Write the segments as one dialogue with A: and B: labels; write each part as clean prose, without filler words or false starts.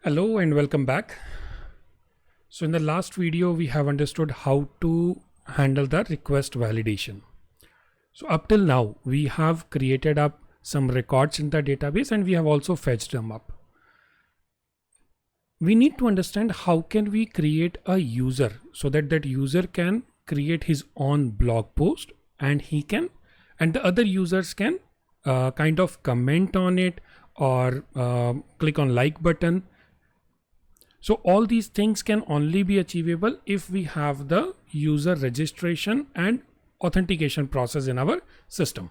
A: Hello and welcome back. So in the last video, we have understood how to handle the request validation. So up till now, we have created up some records in the database and we have also fetched them up. We need to understand how can we create a user so that that user can create his own blog post and the other users can kind of comment on it or click on like button. So all these things can only be achievable if we have the user registration and authentication process in our system.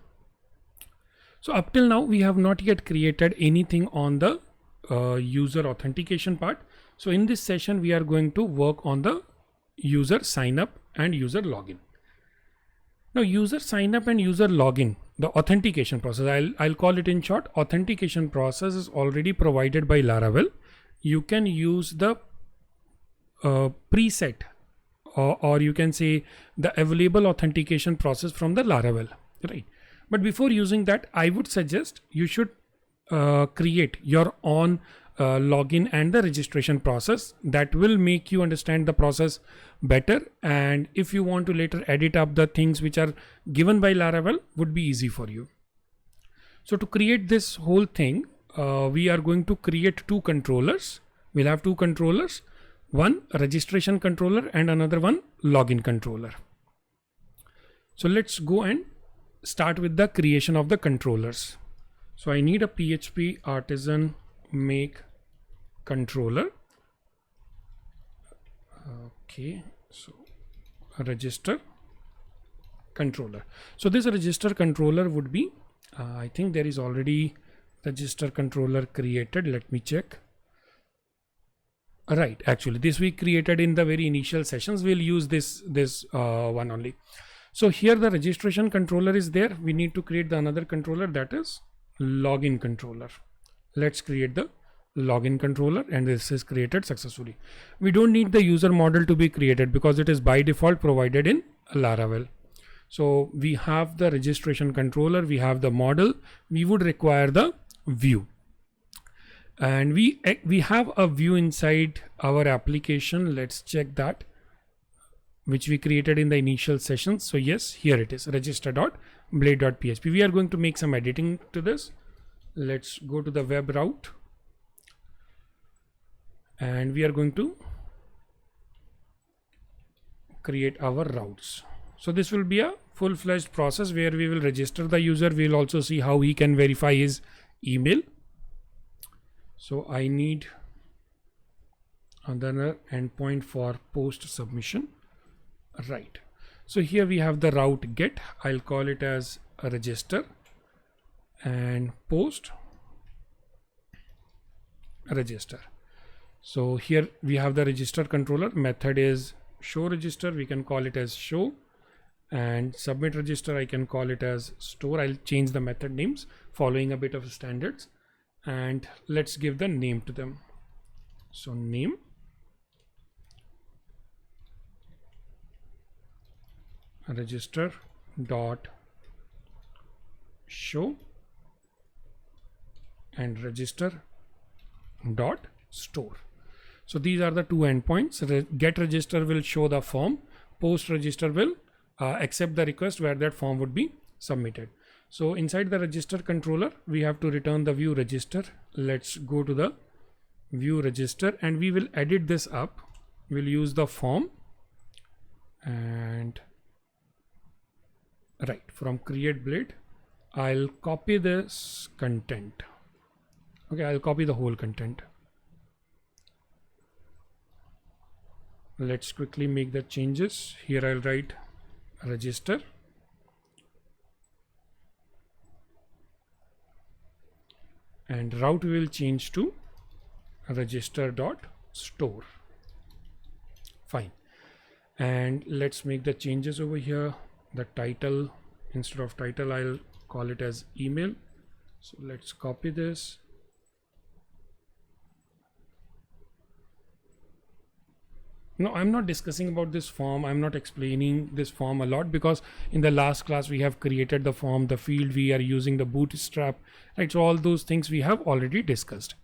A: So up till now, we have not yet created anything on the user authentication part. So in this session, we are going to work on the user sign up and user login. Now user sign up and user login, the authentication process, I'll call it in short, authentication process is already provided by Laravel. You can use the preset or you can say the available authentication process from the Laravel, right? But before using that, I would suggest you should create your own login and the registration process that will make you understand the process better. And if you want to later edit up the things which are given by Laravel, would be easy for you. So to create this whole thing, we are going to create two controllers. We'll have two controllers, one registration controller and another one login controller. So let's go and start with the creation of the controllers. So I need a PHP artisan make controller. Okay, so a register controller. So this register controller would be, I think there is already register controller created. Let me check. Right, actually this we created in the very initial sessions. We'll use this one only. So here the registration controller is there. We need to create the another controller, that is login controller. Let's create the login controller, and this is created successfully. We don't need the user model to be created because it is by default provided in Laravel. So we have the registration controller, we have the model, we would require the view, and we have a view inside our application. Let's check that, which we created in the initial sessions. So yes, here it is, register.blade.php. We are going to make some editing to this. Let's go to the web route and we are going to create our routes. So this will be a full-fledged process where we will register the user. We'll also see how he can verify his email. So I need another endpoint for post submission. Right. So here we have the route get. I'll call it as a register, and post register. So here we have the register controller. Method is show register. We can call it as show, and submit register I can call it as store. I'll change the method names following a bit of standards, and let's give the name to them. So name, register dot show, and register dot store. So these are the two endpoints. Get register will show the form, post register will accept the request where that form would be submitted. So inside the register controller, we have to return the view register. Let's go to the view register and we will edit this up. We'll use the form, and right from create blade, I'll copy this content. Okay, I'll copy the whole content. Let's quickly make the changes. Here I'll write register, and route will change to register.store. Fine. And let's make the changes over here. The title, instead of title, I'll call it as email. So let's copy this. No, I'm not discussing about this form. I'm not explaining this form a lot because in the last class we have created the form, the field, we are using the bootstrap, right? So all those things we have already discussed.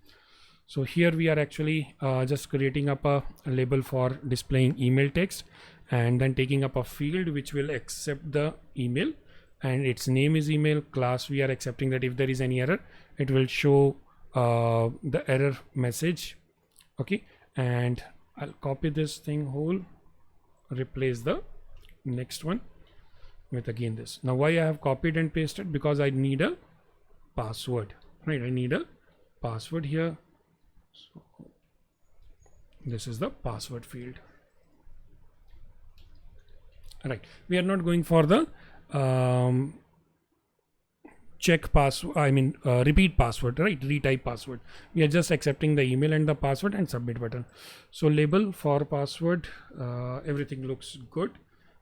A: So here we are actually just creating up a label for displaying email text, and then taking up a field which will accept the email, and its name is email. Class, we are accepting that if there is any error, it will show the error message. Okay, and I'll copy this thing whole, replace the next one with again this. Now why I have copied and pasted? Because I need a password, right? I need a password here. So this is the password field. Right, we are not going for the check password, I mean repeat password, right? Retype password. We are just accepting the email and the password and submit button. So label for password, everything looks good.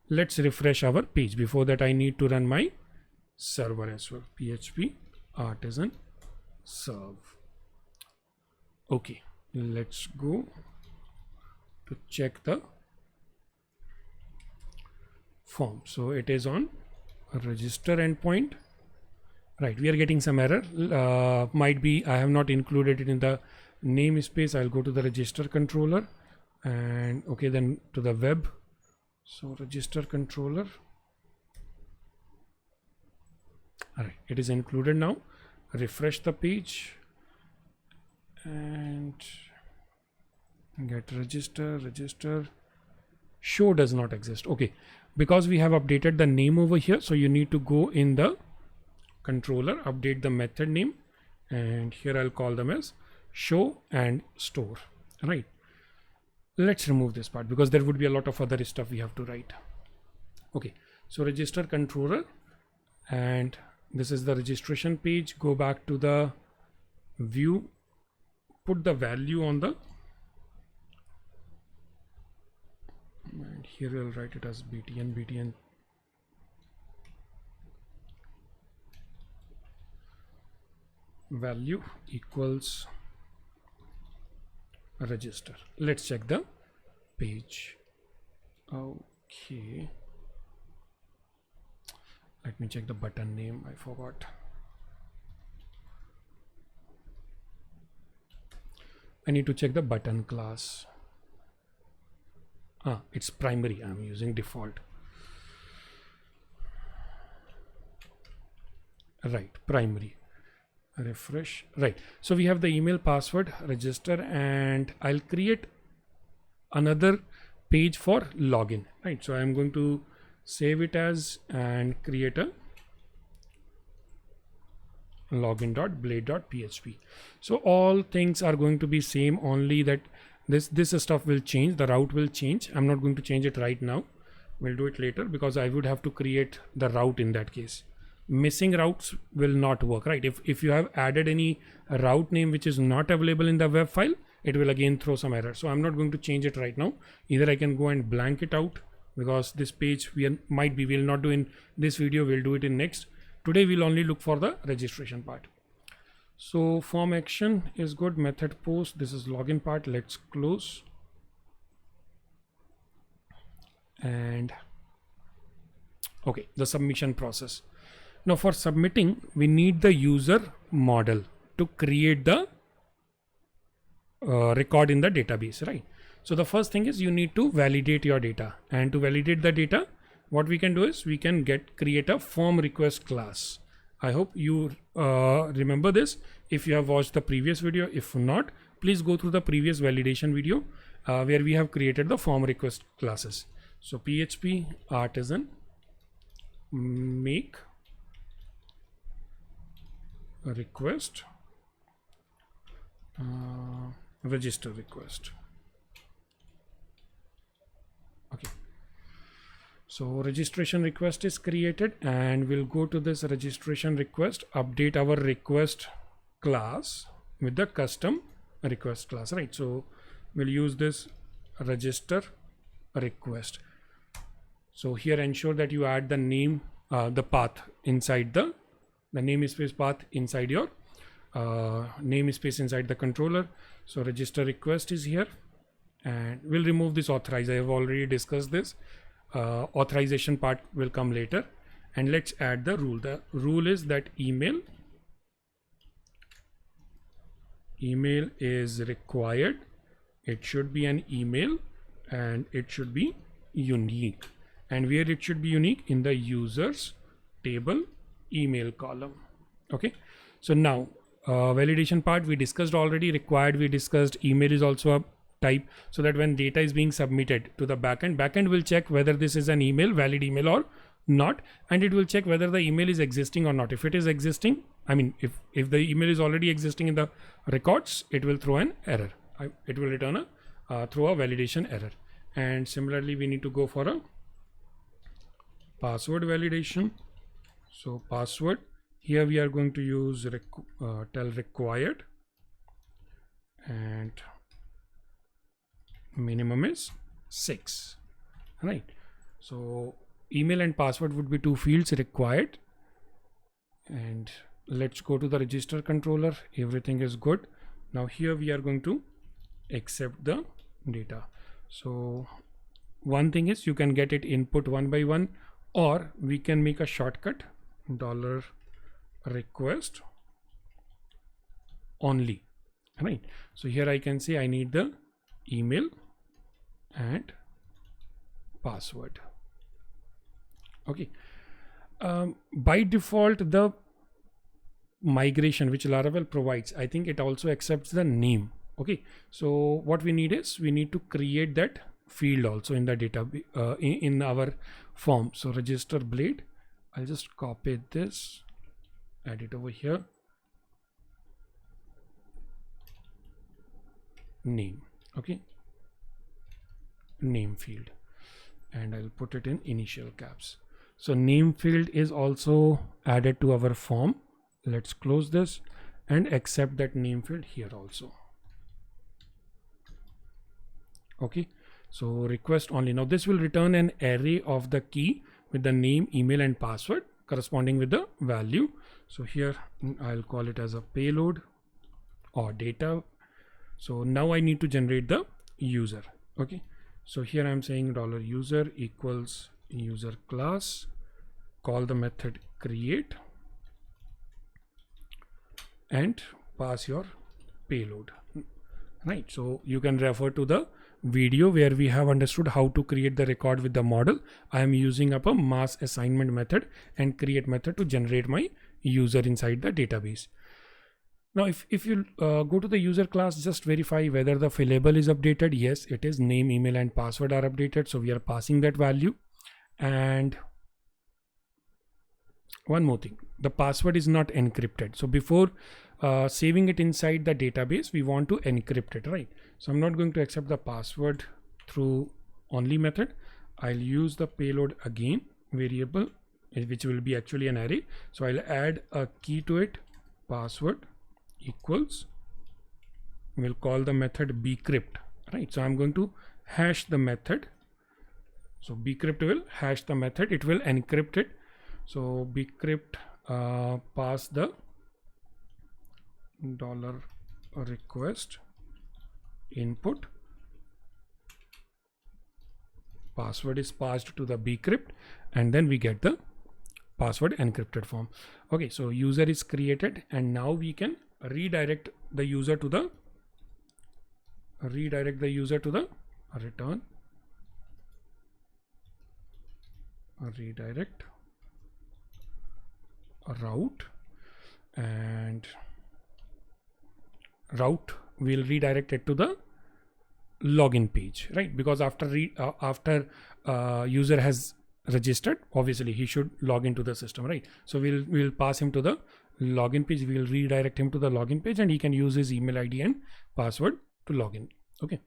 A: Let's refresh our page. Before that, I need to run my server as well. PHP artisan serve. Okay, let's go to check the form. So it is on register endpoint. Right, we are getting some error. Might be I have not included it in the namespace. I'll go to the register controller, and okay, then to the web. So register controller. All right, it is included now. Refresh the page and get register. Show does not exist. Okay, because we have updated the name over here, so you need to go in the controller, update the method name, and here I'll call them as show and store. Right, let's remove this part because there would be a lot of other stuff we have to write. Okay, so register controller, and this is the registration page. Go back to the view, put the value on the, and here we'll write it as btn value equals register. Let's check the page. Okay, let me check the button name. I forgot. I need to check the button class. It's primary. I'm using default. Right, primary. Refresh. Right, so we have the email, password, register, and I'll create another page for login. Right, so I'm going to save it as and create a login.blade.php. So all things are going to be same, only that this stuff will change. The route will change. I'm not going to change it right now. We'll do it later because I would have to create the route in that case. Missing routes will not work, right? If you have added any route name which is not available in the web file, it will again throw some error. So I'm not going to change it right now. Either I can go and blank it out, because this page we'll not do in this video, we'll do it in next. Today we'll only look for the registration part. So form action is good. Method post, this is login part. Let's close. And okay, the submission process. Now for submitting, we need the user model to create the record in the database, right? So the first thing is you need to validate your data, and to validate the data, what we can do is we can create a form request class. I hope you remember this if you have watched the previous video. If not, please go through the previous validation video where we have created the form request classes. So PHP artisan make a request, register request. Okay, so registration request is created, and we'll go to this registration request, update our request class with the custom request class, right? So we'll use this register request. So here ensure that you add the name, the path inside the namespace path inside your namespace inside the controller. So register request is here, and we'll remove this authorize. I have already discussed this. Authorization part will come later, and let's add the rule. The rule is that email email is required. It should be an email and it should be unique. And where it should be unique? In the users table email column. Okay, so now validation part we discussed already. Required we discussed. Email is also a type, so that when data is being submitted to the backend will check whether this is an email, valid email or not, and it will check whether the email is existing or not. If it is existing, I mean if the email is already existing in the records, it will throw an error. It will return a throw a validation error. And similarly we need to go for a password validation. So password, here we are going to use tell required, and minimum is 6, right? So email and password would be two fields required. And let's go to the register controller. Everything is good. Now here we are going to accept the data. So one thing is you can get it input one by one, or we can make a shortcut $request only, right? So here I can say I need the email and password. Okay, by default the migration which Laravel provides, I think it also accepts the name. Okay, so what we need is we need to create that field also in the data in our form. So register blade, I'll just copy this, add it over here, name. Okay, name field, and I'll put it in initial caps. So name field is also added to our form. Let's close this and accept that name field here also. Okay, so request only. Now this will return an array of the key with the name, email and password corresponding with the value. So here I'll call it as a payload or data. So now I need to generate the user. Okay, so here I'm saying $user equals user class, call the method create and pass your payload, right? So you can refer to the video where we have understood how to create the record with the model. I am using up a mass assignment method and create method to generate my user inside the database. Now if you go to the user class, just verify whether the fillable is updated. Yes, it is. Name, email and password are updated, so we are passing that value. And one more thing, the password is not encrypted. So before saving it inside the database, we want to encrypt it, right? So I'm not going to accept the password through only method. I'll use the payload again variable, which will be actually an array. So I'll add a key to it, password equals, we'll call the method bcrypt, right? So I'm going to hash the method. So bcrypt will hash the method, it will encrypt it. So bcrypt pass the $request input, password is passed to the bcrypt, and then we get the password encrypted form. Okay, so user is created, and now we can redirect the user to the return redirect route, and route will redirect it to the login page, right? Because after user has registered, obviously he should log into the system, right? So we'll pass him to the login page. We'll redirect him to the login page, and he can use his email ID and password to log in. Okay,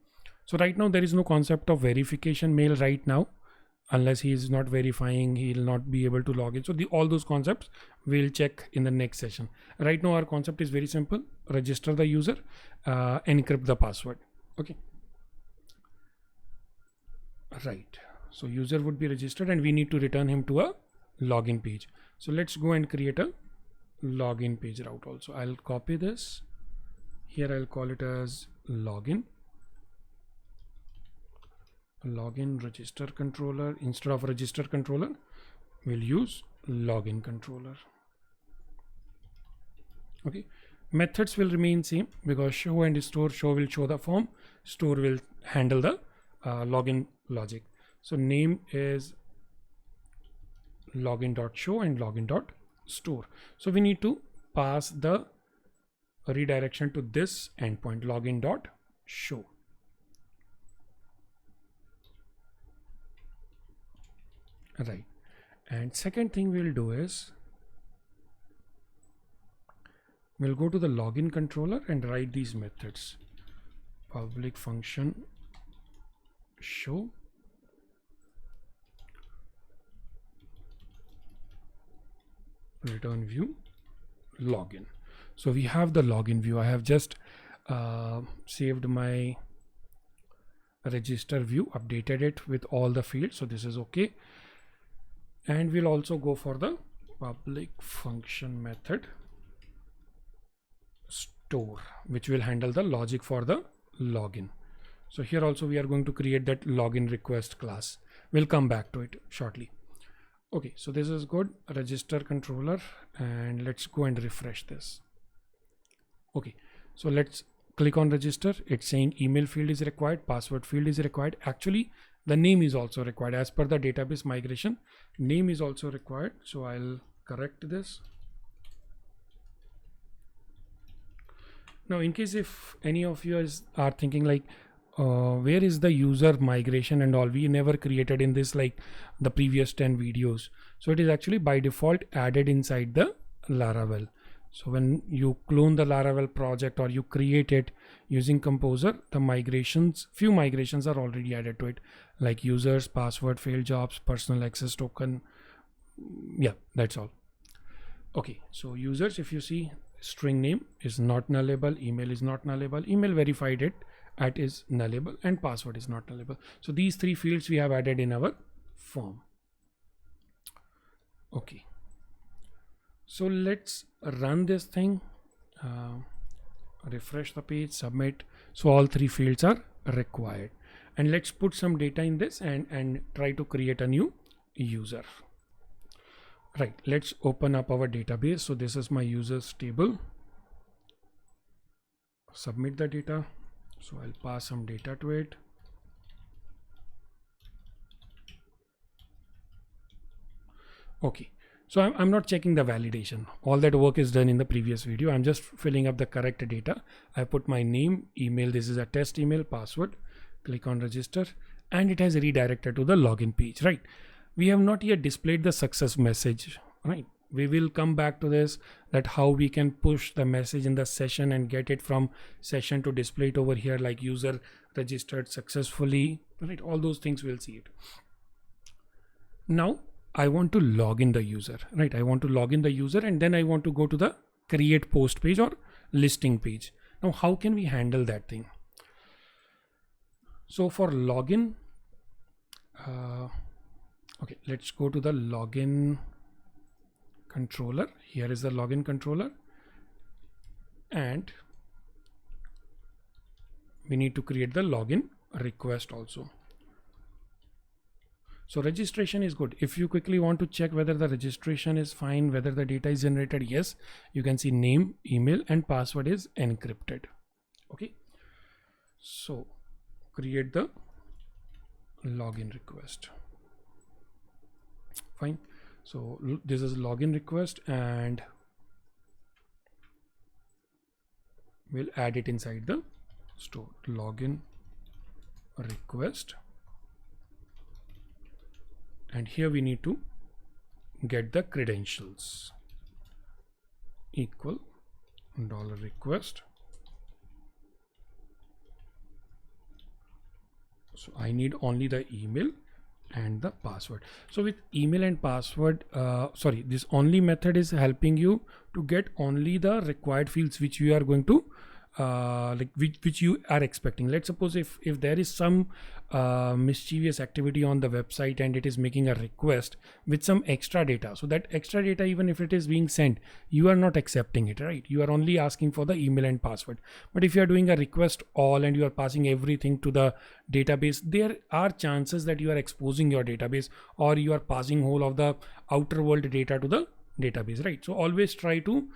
A: so right now there is no concept of verification mail right now. Unless he is not verifying, he will not be able to log in. So all those concepts we'll check in the next session. Right now our concept is very simple: register the user, encrypt the password. Okay, right? So user would be registered, and we need to return him to a login page. So let's go and create a login page route also. I'll copy this here, I'll call it as login register controller. Instead of register controller, we'll use login controller. Okay, Methods will remain same because show and store. Show will show the form, store will handle the login logic. So name is login.show and login.store. So we need to pass the redirection to this endpoint, login.show. Right. And second thing we'll do is we'll go to the login controller and write these methods. Public function show, return view, login. So we have the login view. I have just saved my register view, updated it with all the fields. So this is okay. And we'll also go for the public function method store, which will handle the logic for the login. So here also we are going to create that login request class. We'll come back to it shortly. Okay, so this is good. Register controller, and let's go and refresh this. Okay, so let's click on register. It's saying email field is required, password field is required. Actually, the name is also required as per the database migration. Name is also required. So I'll correct this. Now, in case if any of you are thinking like, where is the user migration and all, we never created in this like the previous 10 videos. So it is actually by default added inside the Laravel. So when you clone the Laravel project or you create it using Composer, the migrations, few migrations are already added to it, like users, password, failed jobs, personal access token. Yeah, that's all. Okay, so users, if you see, string name is not nullable, email is not nullable, email verified it at is nullable, and password is not nullable. So these three fields we have added in our form. Okay. So let's run this thing, refresh the page, submit. So all three fields are required, and let's put some data in this and try to create a new user. Right, let's open up our database. So this is my users table. Submit the data. So I'll pass some data to it. Okay. So I'm not checking the validation. All that work is done in the previous video. I'm just filling up the correct data. I put my name, email. This is a test email, password. Click on register, and it has redirected to the login page, right? We have not yet displayed the success message, right? We will come back to this, that how we can push the message in the session and get it from session to display it over here, like user registered successfully, right? All those things we'll see it. Now I want to log in the user, right? I want to log in the user, and then I want to go to the create post page or listing page. Now, how can we handle that thing? So for login, okay, let's go to the login controller. Here is the login controller, and we need to create the login request also. So registration is good. If you quickly want to check whether the registration is fine, whether the data is generated, yes, you can see name, email, and password is encrypted. Okay, so create the login request. Fine. So this is login request, and we'll add it inside the store. Login request, and here we need to get the credentials equal $request. So I need only the email and the password. So with email and password, this only method is helping you to get only the required fields which you are going to which you are expecting. Let's suppose if there is some mischievous activity on the website and it is making a request with some extra data, so that extra data, even if it is being sent, you are not accepting it, right? You are only asking for the email and password. But if you are doing a request all and you are passing everything to the database, there are chances that you are exposing your database, or you are passing whole of the outer world data to the database, right? So always try to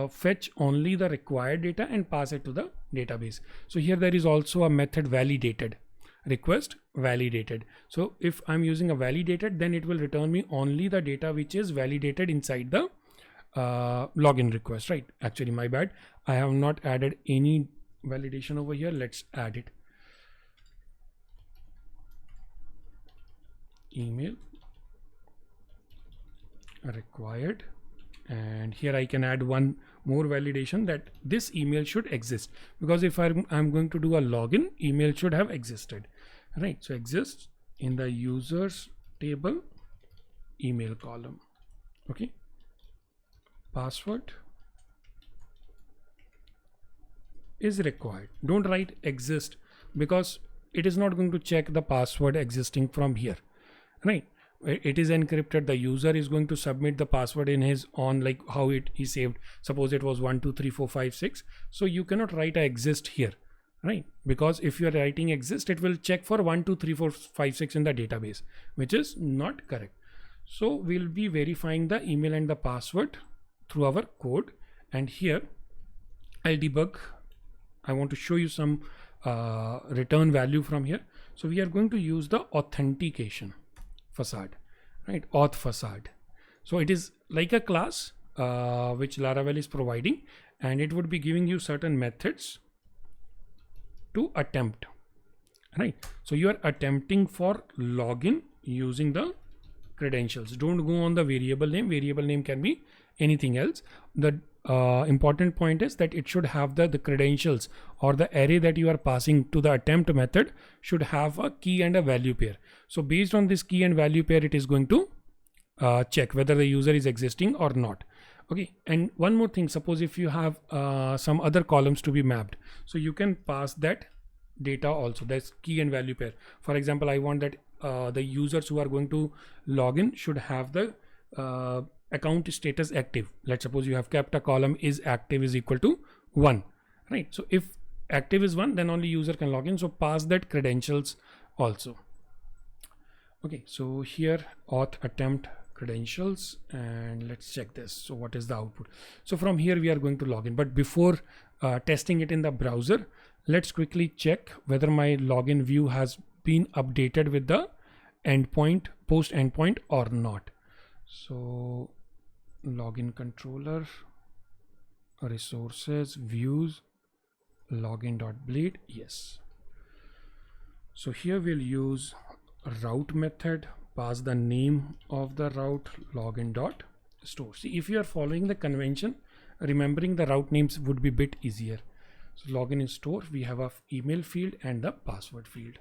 A: fetch only the required data and pass it to the database. So here there is also a method validated, request validated. So if I'm using a validated, then it will return me only the data which is validated inside the login request, right? Actually, my bad, I have not added any validation over here. Let's add it. Email required, and here I can add one more validation that this email should exist, because if I'm going to do a login, email should have existed, right? So exists in the users table email column. Okay, password is required. Don't write exist, because it is not going to check the password existing from here, right? It is encrypted. The user is going to submit the password in his own, like how he saved. Suppose it was 1 2 3 4 5 6. So you cannot write a exist here, right? Because if you are writing exist, it will check for 1 2 3 4 5 6 in the database, which is not correct. So we'll be verifying the email and the password through our code. And here I'll debug. I want to show you some return value from here. So we are going to use the authentication facade, right? Auth facade. So it is like a class which Laravel is providing, and it would be giving you certain methods to attempt, right? So you are attempting for login using the credentials. Don't go on the variable name. Variable name can be anything else. The important point is that it should have the credentials, or the array that you are passing to the attempt method should have a key and a value pair. So based on this key and value pair, it is going to check whether the user is existing or not. Okay, and one more thing, suppose if you have some other columns to be mapped, so you can pass that data also. That's key and value pair. For example, I want that the users who are going to log in should have the account status active. Let's suppose you have kept a column is active is equal to 1, right? So if active is 1, then only user can log in. So pass that credentials also. Okay, so here auth attempt credentials, and let's check this. So what is the output? So from here we are going to log in, but before testing it in the browser, let's quickly check whether my login view has been updated with the endpoint, post endpoint or not. So login controller, resources, views, login.bleed. Yes. So here we'll use route method, pass the name of the route, login.store. See, if you are following the convention, remembering the route names would be a bit easier. So login in store, we have a email field and the password field.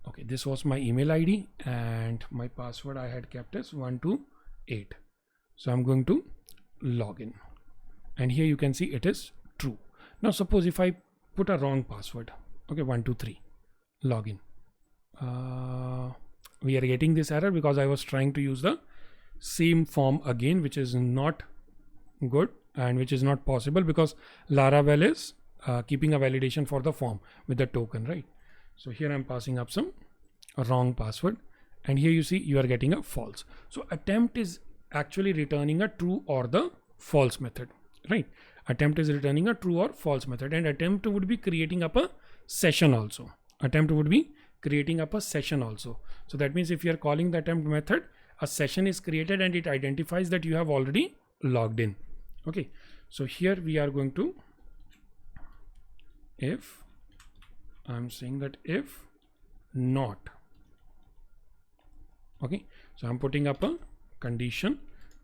A: Okay, this was my email ID, and my password I had kept as 128. So I'm going to log in, and here you can see it is true. Now suppose if I put a wrong password, okay, 123, login. We are getting this error because I was trying to use the same form again, which is not good and which is not possible because Laravel is keeping a validation for the form with the token, right? So here I'm passing up some wrong password, and here you see you are getting a false. So attempt is actually returning a true or the false method, right? Attempt is returning a true or false method, and attempt would be creating up a session also. Attempt would be creating up a session also. So that means if you are calling the attempt method, a session is created and it identifies that you have already logged in. Okay, so here we are going to, if I'm saying that if not, okay, so I'm putting up a condition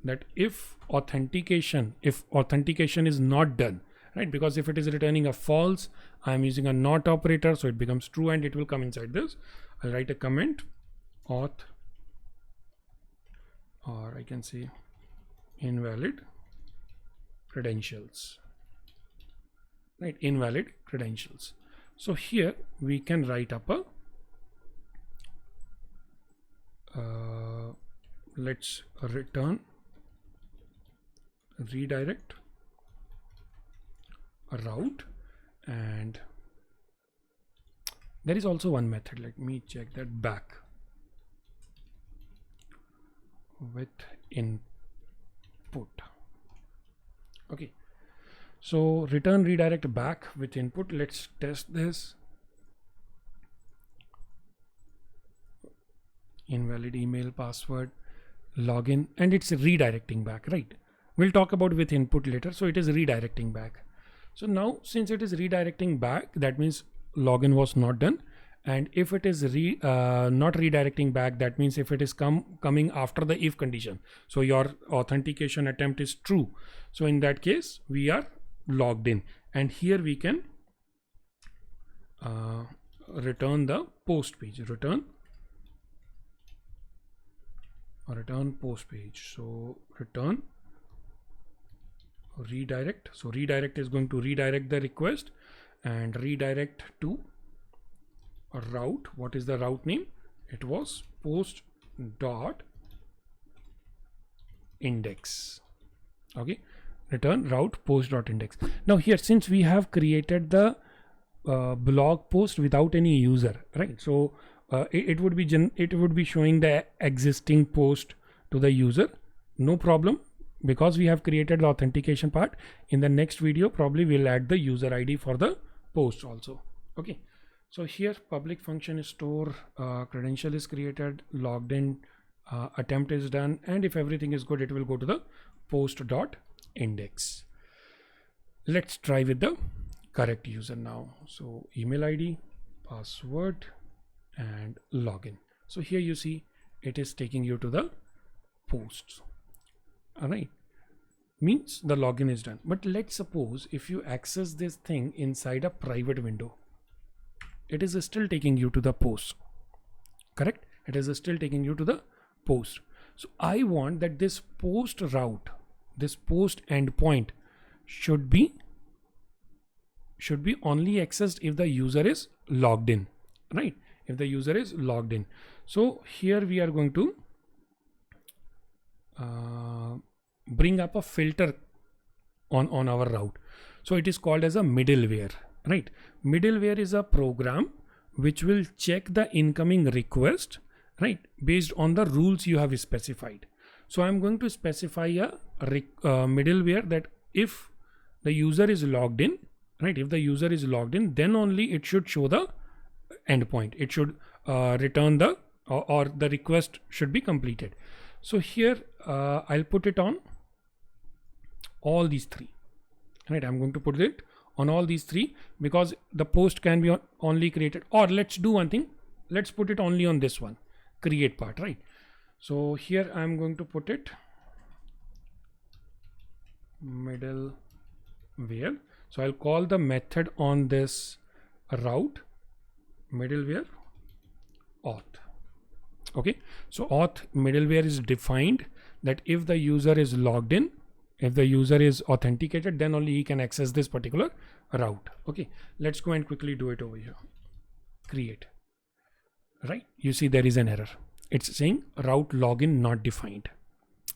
A: that if authentication is not done, right? Because if it is returning a false, I'm using a not operator, so it becomes true and it will come inside this. I'll write a comment auth, or I can say invalid credentials, right? Invalid credentials. So here we can write up a let's return redirect a route, and there is also one method. Let me check that back. with input. Okay, so return redirect back with input. Let's test this. Invalid email password, login, and it's redirecting back, right? We'll talk about with input later. So it is redirecting back. So now since it is redirecting back, that means login was not done. And if it is not redirecting back, that means if it is coming after the if condition, so your authentication attempt is true, so in that case we are logged in, and here we can return the post page, return post page. So return redirect. So redirect is going to redirect the request and redirect to a route. What is the route name? It was post dot index. Okay, return route post dot index. Now here, since we have created the blog post without any user, right? So it would be showing the existing post to the user. No problem, because we have created the authentication part. In the next video probably we'll add the user ID for the post also. Okay, so here public function is store, credential is created, logged in, attempt is done, and if everything is good, it will go to the post dot index. Let's try with the correct user now. So email ID, password, and login. So here you see it is taking you to the posts. All right, means the login is done. But let's suppose if you access this thing inside a private window, it is still taking you to the post. Correct? It is still taking you to the post. So I want that this post route, this post endpoint should be only accessed if the user is logged in, right? If the user is logged in. So here we are going to bring up a filter on our route. So it is called as a middleware, right? Middleware is a program which will check the incoming request, right, based on the rules you have specified. So I'm going to specify a middleware that if the user is logged in, right, if the user is logged in, then only it should show the endpoint. It should return the or the request should be completed. So here I'll put it on all these three, right? I'm going to put it on all these three because the post can be only created. Or let's do one thing, let's put it only on this one, create part, right? So here I'm going to put it middleware. So I'll call the method on this route middleware auth. Okay, so auth middleware is defined that if the user is logged in, if the user is authenticated, then only he can access this particular route. Okay, let's go and quickly do it over here. Create, right? You see there is an error. It's saying route login not defined,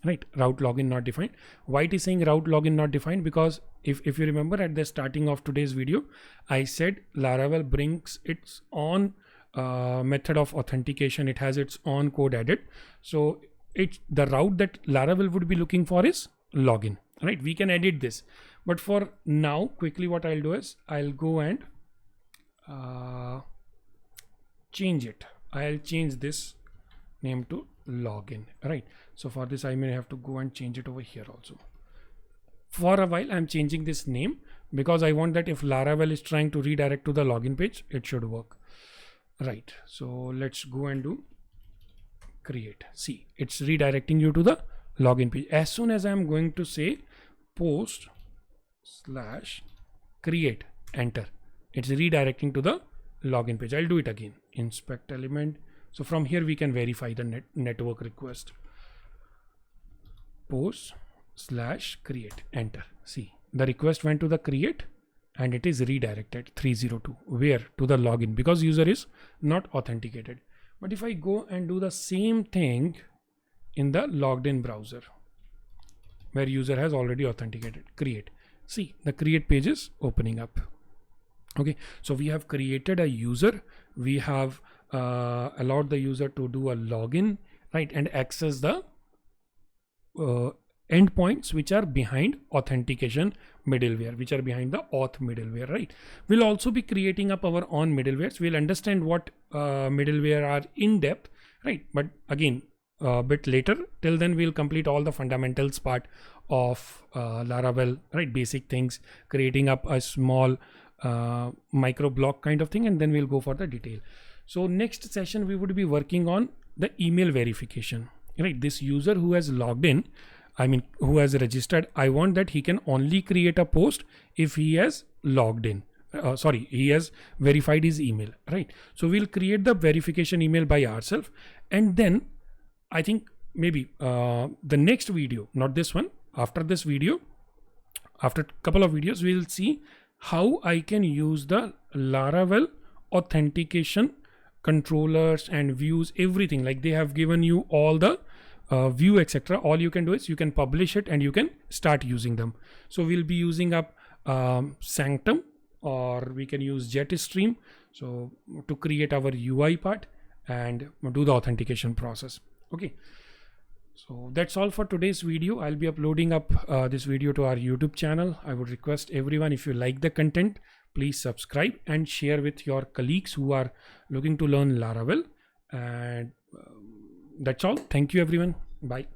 A: right? Route login not defined. Why it is saying route login not defined? Because if you remember at the starting of today's video, I said Laravel brings its own method of authentication. It has its own code added. So the route that Laravel would be looking for is login, right? We can edit this, but for now quickly what I'll do is I'll go and change it. I'll change this name to login, right? So for this I may have to go and change it over here also. For a while I'm changing this name because I want that if Laravel is trying to redirect to the login page, it should work, right? So let's go and do create. See, it's redirecting you to the login page. As soon as I'm going to say post / create, enter, it's redirecting to the login page. I'll do it again. Inspect element. So from here we can verify the network request. Post / create, enter. See, the request went to the create and it is redirected 302. Where? To the login, because user is not authenticated. But if I go and do the same thing in the logged in browser where user has already authenticated, create, see the create page is opening up. Okay, so we have created a user, we have allowed the user to do a login, right, and access the endpoints which are behind authentication middleware, which are behind the auth middleware, right? We'll also be creating up our own middlewares. We'll understand what middleware are in depth, right? But again, a bit later. Till then, we'll complete all the fundamentals part of Laravel, right? Basic things, creating up a small micro block kind of thing, and then we'll go for the detail. So next session, we would be working on the email verification, right? This user who has logged in, I mean, who has registered, I want that he can only create a post if he has logged in. He has verified his email, right? So we'll create the verification email by ourselves, and then I think maybe the next video, not this one, after this video, after a couple of videos, we'll see how I can use the Laravel authentication controllers and views, everything. Like they have given you all the view, etc. All you can do is you can publish it and you can start using them. So we'll be using up Sanctum, or we can use Jetstream, so to create our UI part and do the authentication process. Okay, so that's all for today's video. I'll be uploading up this video to our YouTube channel. I would request everyone, if you like the content, please subscribe and share with your colleagues who are looking to learn Laravel. And that's all. Thank you everyone. Bye.